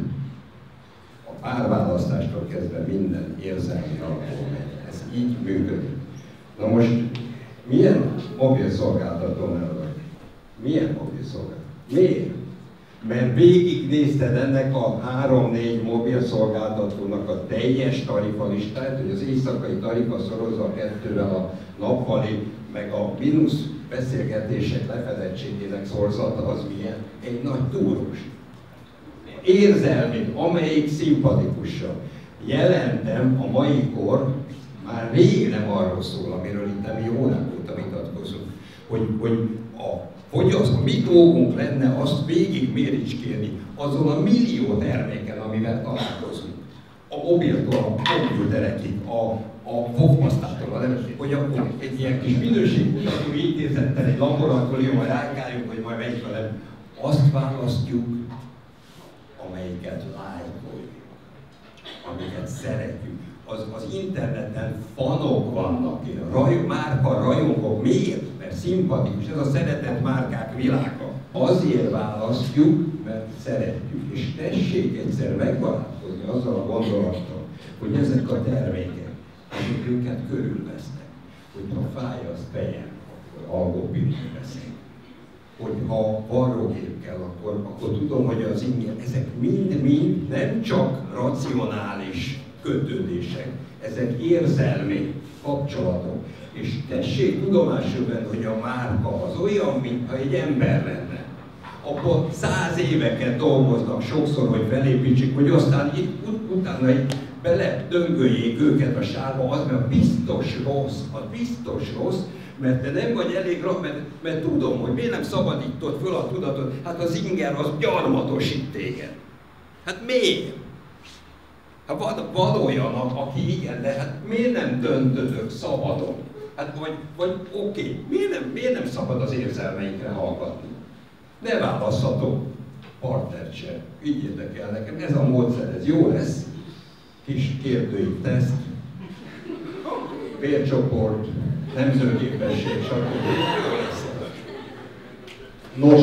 A párválasztástól kezdve minden érzelmi alapon megy. Ez így működik. Na most, milyen mobil szolgáltatónál vagy? Milyen mobil szolgáltató? Miért? Mert végignézted ennek a 3-4 mobil szolgáltatónak a teljes tarifalistáját, hogy az éjszakai tarifa szorozva kettővel a nappali, meg a mínusz beszélgetések lefedettségének szorzata az milyen? Egy nagy túrós. érzelmét, amelyik szimpatikusabb. Jelentem, a mai kor már rég nem arról szól, amiről itt mi hónap óta vitatkozunk, hogy a fogyasztó, mi dolgunk lenne azt végig méricskélni azon a millió terméken, amivel találkozunk. A mobiltól, a komputerekig, a fogmasztától, hogy akkor egy ilyen kis minőségkutató intézettel, egy laboratóriummal rákáljuk, hogy majd melyik velem. Azt választjuk, amelyiket lájkoljuk, amiket szeretjük. Az interneten fanok vannak, márka rajongók. Miért? Mert szimpatikus, ez a szeretett márkák világa. Azért választjuk, mert szeretjük. És tessék egyszer megbarátkozni azzal a gondolattal, hogy ezek a termékek, amik őket körülvesznek, hogyha fáj az fejem, akkor algópirit veszek. Hogyha varrógép kell, akkor tudom, hogy az ingyen, ezek mind nem csak racionális kötődések, ezek érzelmi kapcsolatok. És tessék tudomásul venni, hogy a márka az olyan, mintha egy ember lenne. Abban 100 éveket dolgoznak sokszor, hogy felépítsék, hogy aztán itt utána bele döngöljék őket a sárba, az mert biztos rossz, mert te nem vagy elég, mert tudom, hogy miért nem szabadítod föl a tudatot, hát az inger az gyarmatosít téged. Hát miért? Hát van olyan, aki igen, de hát miért nem döntödök szabadon? Hát vagy oké, miért nem szabad az érzelmeinkre hallgatni? Ne választhatok partnert sem. Vigyétek el nekem, ez a módszer, ez jó lesz. Kis kérdői teszt, vércsoport, nemzőképesség, stb. Jó lesz. Nos,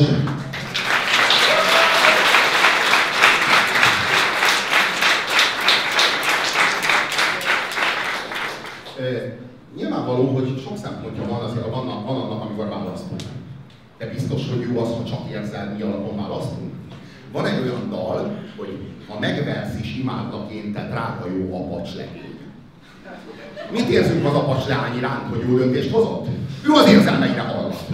nyilvánvaló, hogy sok szempontja van azért van annak, amikor választunk. De biztos, hogy jó az, ha csak érzelmi alapon választunk. Van egy olyan dal, hogy ha megversz is imádlak én, te drága jó apacslegény. Mit érzünk az apacsleány iránt, hogy jó döntést hozott? Ő az érzelmeire hallgat.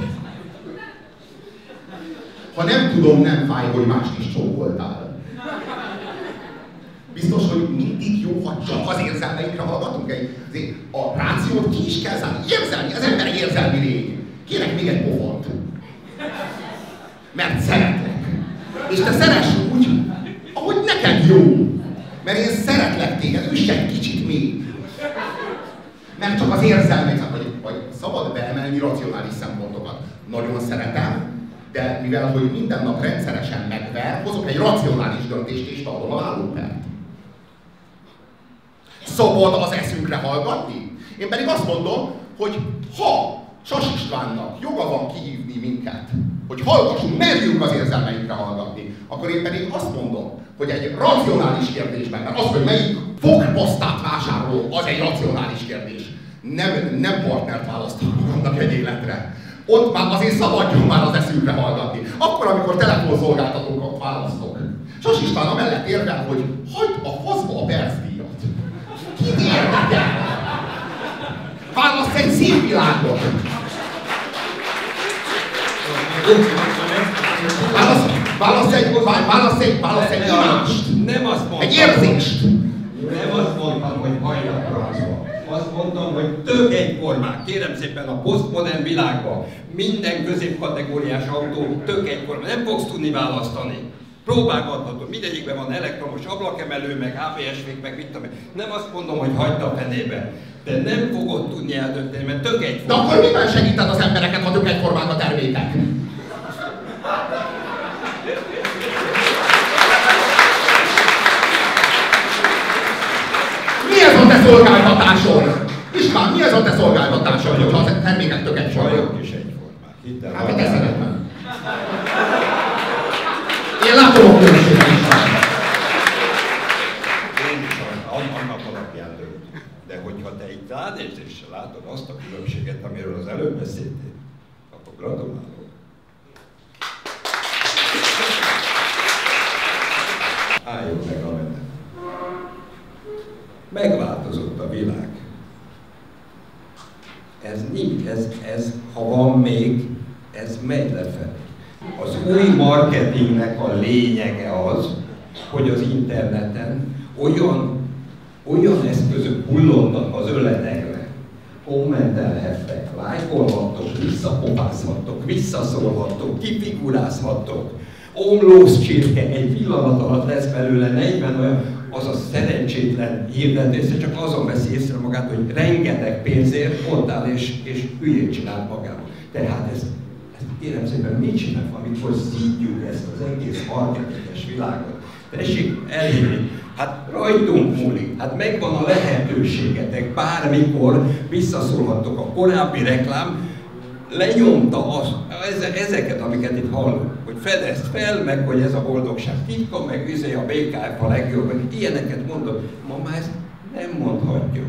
Ha nem tudom, nem fáj, hogy mást is csókoltál. Biztos, hogy mindig jó, ha csak az érzelmeinkre hallgatunk. A rációt ki is kell szállni. Érzelmi, az ember egy érzelmi lény. Kérek még egy pofont. Mert szeretlek. És te szeress úgy, ahogy neked jó. Mert én szeretlek téged, üss egy kicsit még. Mert csak az érzelmek, vagy szabad beemelni racionális szempontokat. Nagyon szeretem, de mivel hogy minden nap rendszeresen megver, hozok egy racionális döntést és adom a vállópert. Szabad az eszünkre hallgatni? Én pedig azt mondom, hogy ha Sas Istvánnak joga van kihívni minket, hogy hallgassunk, merjünk az érzelmeinkre hallgatni, akkor én pedig azt mondom, hogy egy racionális kérdésben, mert az, hogy melyik fogpasztát vásárol, az egy racionális kérdés. Nem partnert választunk magamnak egy életre. Ott már azért szabadjon már az eszünkre hallgatni. Akkor, amikor telefonszolgáltatókat választok. Sas István amellett érvel, hogy hagyd a faszba a percdíjat. Kit érdekel? Válasz egy színvilágot! Válasz egy imást! Nem azt mondtam, egy érzést! Nem azt mondtam, hogy hajlak rajzva. Azt mondtam, hogy tök egyformák. Kérem szépen, a posztmodern világban minden középkategóriás autó tök egyformák. Nem fogsz tudni választani. Próbálgathatod. Mindegyikben van elektromos ablakemelő, meg ABS-fék, meg mit tudom. Nem azt mondom, hogy hagyd a fenébe. De nem fogod tudni eldönteni, mert tök egyformák. De akkor miben segíted az embereket, ha tök egyformák a termékek? Mi ez a te szolgáltatásod? István, mi ez a te szolgáltatásod, hogyha a termékek tök egyformák? Sajok is egyformák. Hát te szeretem. Én látom a különbséget is. Én is annak alapján dönt. De hogyha te itt ránézéssel látod azt a különbséget, amiről az előbb beszéltél, akkor gratulálok. Álljon meg a menet. Megváltozott a világ. Ez nincs, ez ha van még, ez megy lefelé. Az új marketingnek a lényege az, hogy az interneten olyan eszközök hullottak az öletekre, kommentelhettek, lájkolhattok, visszapopázhattok, visszaszólhattok, kifigurázhattok. Omlós csirke, egy pillanat alatt lesz belőle 40 olyan, az a szerencsétlen hirdető, csak azon veszi észre magát, hogy rengeteg pénzért mondtál és hülyét csinált magából. Tehát ezt kérem szépen, mit csinálunk, amikor szídjuk ezt az egész marketinges világot? Tessék elhinni, hát rajtunk múlik, hát megvan a lehetőségetek, bármikor visszaszólhattok. A korábbi reklám lenyomta ezeket, amiket itt hallunk, hogy fedezd fel, meg hogy ez a boldogság titka, meg a BKF a legjobb, meg ilyeneket mondod. Ma már ezt nem mondhatjuk.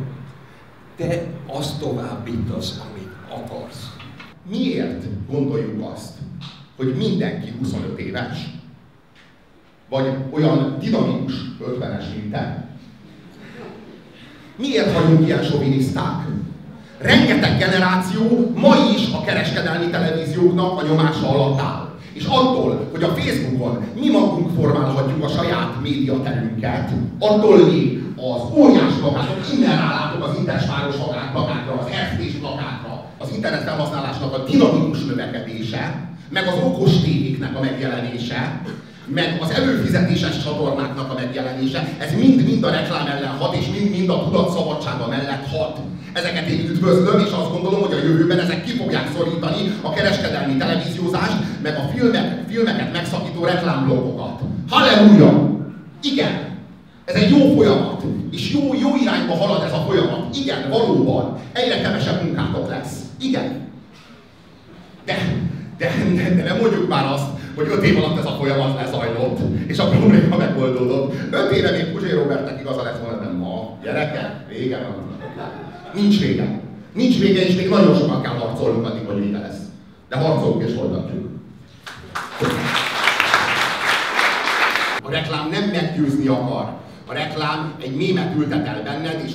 Te azt továbbítasz, amit akarsz. Miért gondoljuk azt, hogy mindenki 25 éves? Vagy olyan dinamikus 50-es, mint te? Miért vagyunk ilyen soviniszták? Rengeteg generáció ma is a kereskedelmi televízióknak a nyomása alatt áll. És attól, hogy a Facebookon mi magunk formálhatjuk a saját médiaterünket, attól még az óriás plakátok, innen rálátok az Intersváros plakátra, az Erztés plakátra, az internet felhasználásnak a dinamikus növekedése, meg az okos tévéknek a megjelenése, meg az előfizetéses csatornáknak a megjelenése, ez mind a reklám ellen hat, és mind a tudatszabadsága mellett hat. Ezeket én üdvözlöm, és azt gondolom, hogy a jövőben ezek ki fogják szorítani a kereskedelmi televíziózást, meg a filmeket megszakító reklámblogokat. Halleluja! Igen! Ez egy jó folyamat, és jó irányba halad ez a folyamat. Igen, valóban. Egyre kevesebb munkátok lesz. Igen. De nem mondjuk már azt, hogy 5 év alatt ez a folyamat lezajlott, és a probléma megoldódott. 5 éve még Puzsé Robertnek igaza lett volna, de ma, gyerekek, vége van. Nincs vége. Nincs vége, és még nagyon sokat kell harcolnunk addig, hogy vége lesz. De harcolunk és folytatjuk. A reklám nem meggyőzni akar. A reklám egy mémet ültet el benned, és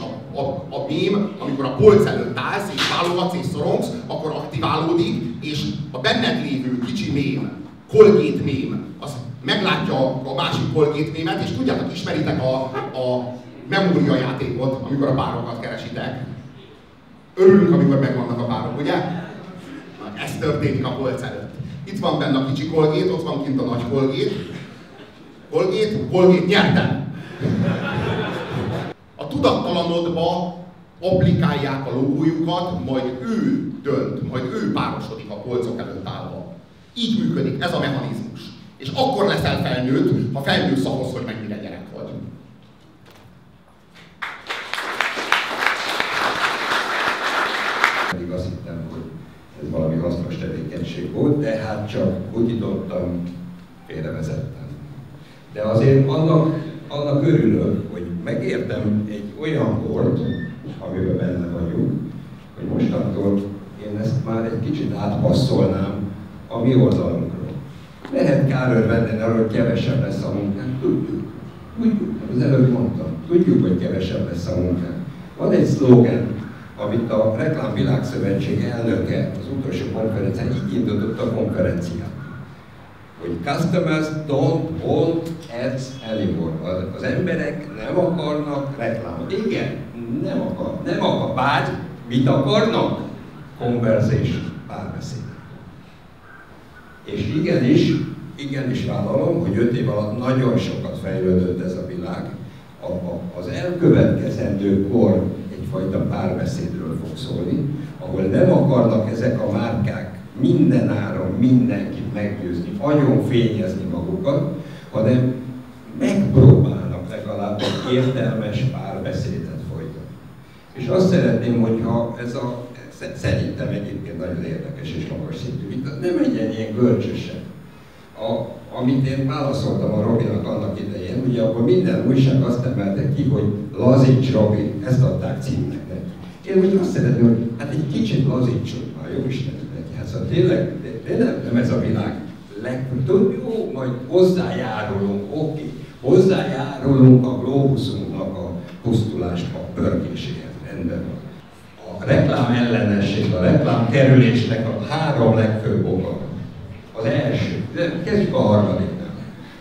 a mém, amikor a polc előtt állsz, és válogatsz és szorongsz, akkor aktiválódik, és a benned lévő kicsi mém, Colgate mém, az meglátja a másik Colgate mémet, és tudjátok, ismeritek a memória játékot, amikor a párokat keresitek. Örülünk, amikor megvannak a párok, ugye? Na, ez történik a polc előtt. Itt van benne a kicsi Colgate, ott van kint a nagy Colgate. Colgate, nyertem! A tudattalanodba applikálják a logójukat, majd ő dönt, majd ő párosodik a polcok előtt állva. Így működik ez a mechanizmus. És akkor leszel felnőtt, ha felnősz ahhoz, hogy mennyire gyerek vagy. Pedig azt hittem, hogy ez valami hasznos tevékenység volt, de hát csak utítottam, félrevezettem. De azért annak örülök, hogy megértem egy olyan kort, amiben benne vagyunk, hogy mostantól én ezt már egy kicsit átpasszolnám a mi oldalunkról. Lehet kárőrvedni arra, hogy kevesebb lesz a munkánk. Tudjuk, az előbb mondtam, tudjuk, hogy kevesebb lesz a munkánk. Van egy szlógen, amit a Reklámvilágszövetség elnöke az utolsó konferencián így indított a konferenciát, hogy customers don't want ads anymore. Az emberek nem akarnak reklámot. Igen, nem akar. Bár mit akarnak? Conversation, párbeszéd. És igenis vállalom, hogy 5 év alatt nagyon sokat fejlődött ez a világ. Az elkövetkezendő kor egyfajta párbeszédről fog szólni, ahol nem akarnak ezek a márkák minden áron mindenkit meggyőzni, agyon fényezni magukat, hanem megpróbálnak legalább egy értelmes párbeszédet folytatni. És azt szeretném, hogyha szerintem egyébként nagyon érdekes és magas szintű vita, nem menjen ilyen görcsösen. Amit én válaszoltam a Robinak annak idején, ugye akkor minden újság azt emelte ki, hogy lazíts Robi, ezt adták címnek neki. Én úgy azt szeretném, hogy hát egy kicsit lazítsunk már, jó Isten neki. Hát szóval tényleg nem ez a világ jó, majd hozzájárulunk, oké. Hozzájárulunk a glóbuszunknak a pusztulásba, a pörgéséhez, rendben van. A reklám ellenesség, a reklám kerülésnek a 3 legfőbb oka. Az első, kezdjük a harmadiknál.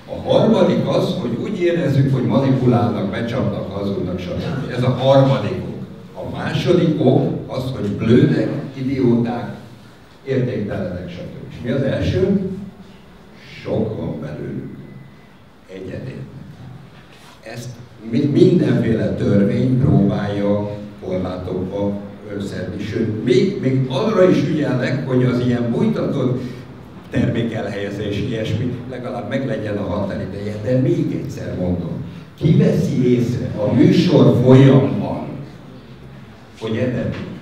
A A harmadik az, hogy úgy érezzük, hogy manipulálnak, becsapnak, hazudnak, stb. Ez a harmadik ok. A második ok az, hogy blődek, idióták, értéktelenek, stb. És mi az első? Sok van belőlük. Egyedértek. Ezt mindenféle törvény próbálja korlátokba szedni, sőt, még arra is ügyelnek, hogy az ilyen bújtatott termékelhelyezés, ilyesmi, legalább meglegyen a határideje, de még egyszer mondom, ki veszi észre a műsor folyamban, hogy eredmény?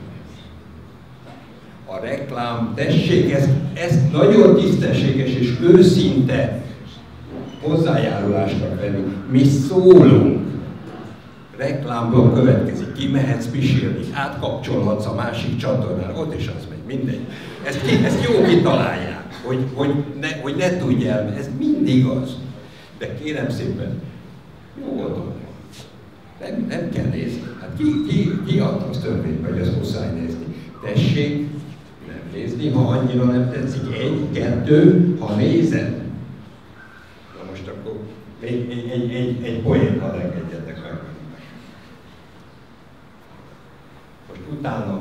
A reklám, tessék, ez nagyon tisztességes és őszinte hozzájárulásnak venni. Mi szólunk, reklámból következik, kimehetsz pisilni, átkapcsolhatsz a másik csatornára, ott is az megy, mindegy. Ezt jó kitalálják, hogy ne tudj el, ez mindig az. De kérem szépen, nyugodtan. Nem kell nézni. Hát ki adta azt törvénybe, hogy ezt muszáj nézni? Tessék nem nézni, ha annyira nem tetszik. 1, 2, ha nézed. Na most akkor még egy poén, ha engedjetek meg. Most utána,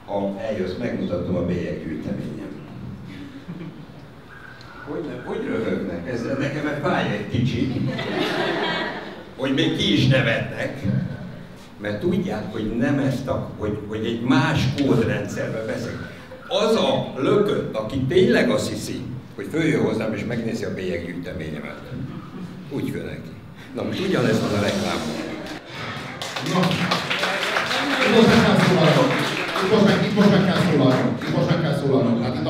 ha eljössz, megmutatom a bélyeggyűjteményem. Hogy röhögnek? Ez nekem fáj egy kicsit, hogy még ki is nevetnek, mert tudják, hogy nem hogy egy más kódrendszerbe veszek. Az a lökött, aki tényleg azt hiszi, hogy följön hozzám és megnézi a bélyeggyűjteményemet. Úgy jön neki. Na most ugyanez van a reklámon. Itt most meg kell szólalnom. Hát itt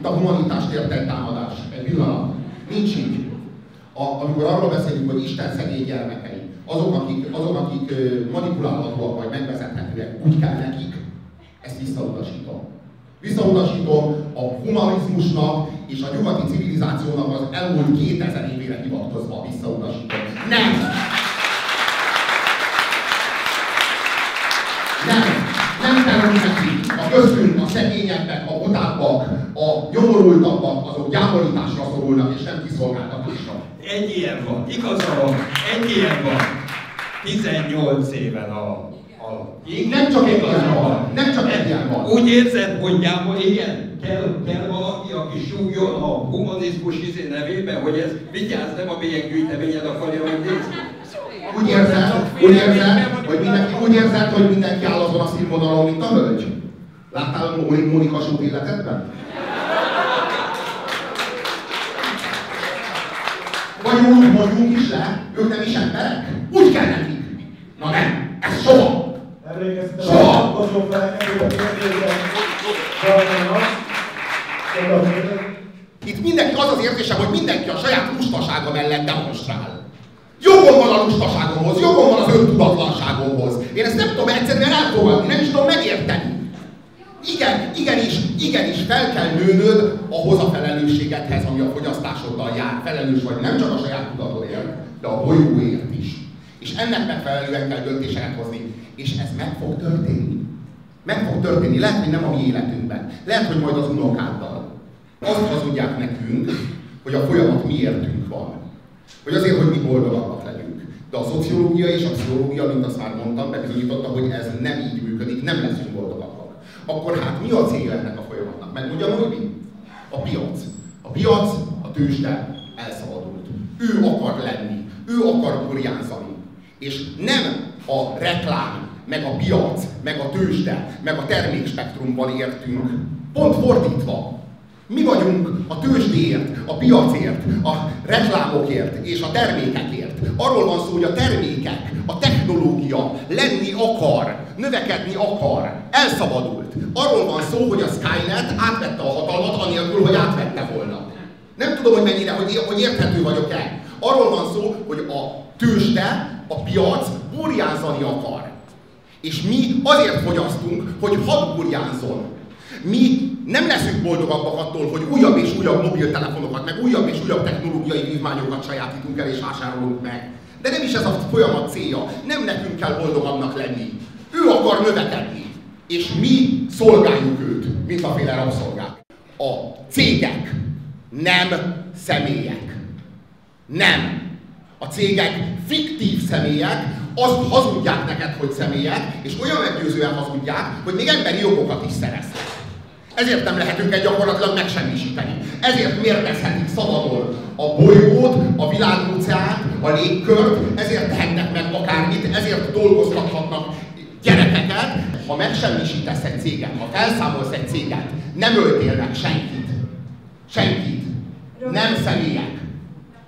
a humanitást ért egy támadás. Egy pillanat. Nincs így. Amikor arról beszélünk, hogy Isten szegény gyermekei, azok, akik manipulálhatóak vagy megvezethetőek, úgy kell nekik, ezt visszautasítom. Visszautasítom a humanizmusnak és a nyugati civilizációnak az elmúlt 2000 évére hivatkozva visszautasítom. Nem kell neki. A köztünk, a szegényebbek, a butábbak, a nyomorultabbak, azok gyámolításra szorulnak és nem kiszolgáltatásra. Egy ilyen van, igaza van, egy ilyen van. 18 éven nem csak egy ilyen van. Úgy érzed, hogy igen, kell valaki, aki súgjon a humanizmus nevében, hogy ez vigyázz, nem a bélyeggyűjteményed akarja megnézni. Úgy érzed, hogy mindenki áll azon a színvonalon, mint a hölgy? Láttál a Mónika Show életedben? Vagy úgy mondjunk is le, ők nem is emberek? Úgy kell nekik. Na nem, ez soha! Soha! Itt mindenki az az érzése, hogy mindenki a saját lustasága mellett demonstrál. Jogom van a lustaságomhoz, jogom van az öntudatlanságomhoz. Én ezt nem tudom egyszerűen elfogadni, nem is tudom megérteni. Igenis, fel kell nőnöd ahhoz a felelősségedhez, ami a fogyasztásoddal jár. Felelős vagy nem csak a saját tudatodért, de a bolygóért is. És ennek megfelelően kell döntéseket hozni. És ez meg fog történni. Meg fog történni. Lehet, hogy nem a mi életünkben. Lehet, hogy majd az unokáddal. Azt hazudják nekünk, hogy a folyamat miértünk van. Hogy azért, hogy mi boldogabbak legyünk. De a szociológia és a pszichológia, mint azt már mondtam, bebizonyította, hogy ez nem így működik, nem leszünk boldogabbak. Akkor hát mi a célja ennek a folyamatnak? Megmondjam, hogy mi? A piac. A piac, a tőzsde elszabadult. Ő akar lenni, ő akar burjánzani. És nem a reklám, meg a piac, meg a tőzsde, meg a termékspektrumban értünk. Pont fordítva. Mi vagyunk a tőzsdéért, a piacért, a reklámokért és a termékekért. Arról van szó, hogy a termékek, a technológia lenni akar, növekedni akar, elszabadult. Arról van szó, hogy a Skynet átvette a hatalmat, anélkül, hogy átvette volna. Nem tudom, hogy mennyire, hogy érthető vagyok-e. Arról van szó, hogy a tőzsde, a piac burjánzani akar. És mi azért fogyasztunk, hogy hadd burjánzzon. Mi nem leszünk boldogabbak attól, hogy újabb és újabb mobiltelefonokat, meg újabb és újabb technológiai vívmányokat sajátítunk el és vásárolunk meg. De nem is ez a folyamat célja. Nem nekünk kell boldogabbnak lenni. Ő akar növekedni. És mi szolgáljuk őt, mint a féle rabszolgák. A cégek nem személyek. Nem. A cégek fiktív személyek, azt hazudják neked, hogy személyek, és olyan meggyőzően hazudják, hogy még emberi jogokat is szereznek. Ezért nem lehetünk gyakorlatilag megsemmisíteni. Ezért mérgezhetik szabadon a bolygót, a világóceánt, a légkört, ezért tehetnek meg akármit, ezért dolgoztathatnak gyerekeket. Ha megsemmisítesz egy céget, ha felszámolsz egy céget, nem öltél meg senkit. Senkit. Nem személyek.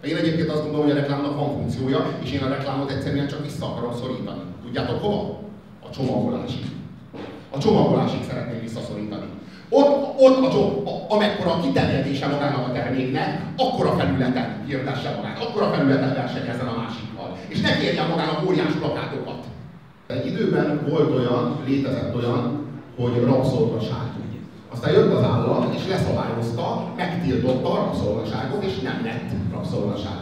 Én egyébként azt gondolom, hogy a reklámnak van funkciója, és én a reklámot egyszerűen csak vissza akarom szorítani. Tudjátok hova? A csomagolásig. A csomagolásig szeretném visszaszorítani. Ott amekkora kiterjedése magának a terméknek, akkora felületen hirdesse magát, akkora felületen versenyezzen a másikkal. És ne kérjen magának óriás plakátokat. Egy időben volt olyan, létezett olyan, hogy rabszolgaság. Aztán jött az állam, és leszabályozta, megtiltotta a rabszolgaságot, és nem lett rabszolgaság.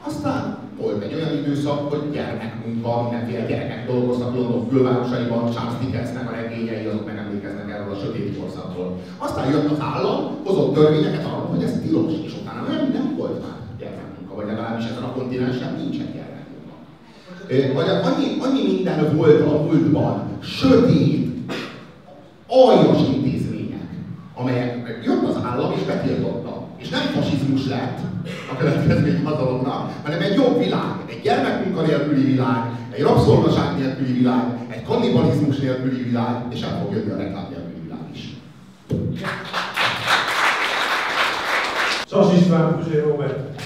Aztán volt egy olyan időszak, hogy gyermekmunka, mindenféle gyerekek dolgoztak London külvárosaiban, Charles Dickensnek a regényei, azok megemlékeznek erről a sötét korszakról. Aztán jött az állam, hozott törvényeket arra, hogy ez tilos, és utána nem volt már gyermekmunka, vagy legalábbis ezen a kontinensen nincsen gyermekmunka. Annyi minden volt a múltban, sötét, aljas intézmények, amelyek jött az állam és betiltotta. És nem fasizmus lett a következmény a dolognak, hanem egy jobb világ, egy gyermekmunka nélküli világ, egy rabszolgaság nélküli világ, egy kannibalizmus nélküli világ, és el fog jönni a reklám nélküli világ is. Sas István, Puzsér Robert.